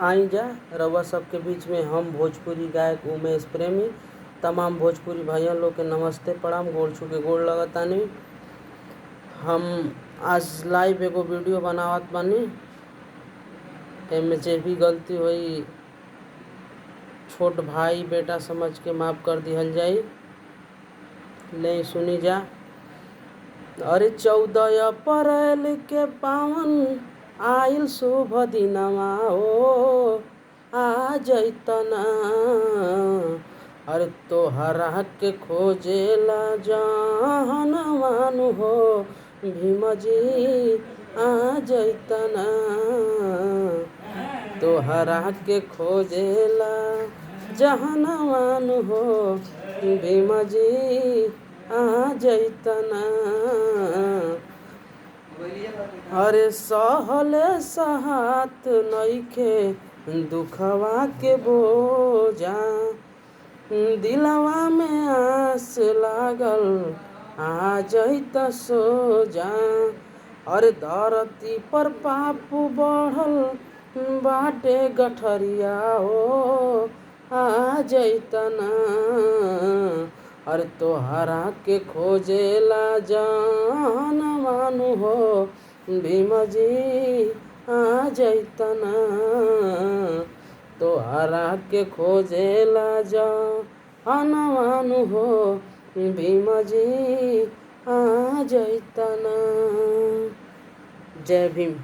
आई जा रउआ सबके बीच में हम भोजपुरी गायक उमेश प्रेमी तमाम भोजपुरी भाइयों लोग के नमस्ते प्रणाम गोड़ छू के गोड़ लगतानी। हम आज लाइव एगो वीडियो बनावत बानी। एमे जे भी गलती हुई छोट भाई बेटा समझ के माफ़ कर दिहल जाई। ले सुनी जा। अरे 14 अप्रैल के पावन आइल शुभ दिनवा ओ आ जैतना। अरे तोहरा के खोजेला जहनवान हो भीम जी आ जैतना। तोहरा के खोजेला जहनवान हो भीम जी आ जैतना। अरे सहले सहात नइखे दुखवा के बोझा, दिलवा में आस लागल आ जइत सोजा। अरे धरती पर पाप बढ़ल बाटे गठरिया हो आ जैतना। अरे तोहरा के खोजेला जानवान हो भीम जी आ जैतना। तोहरा के खोजेला जानवान हो भीम जी आ जैतना। जय भीम।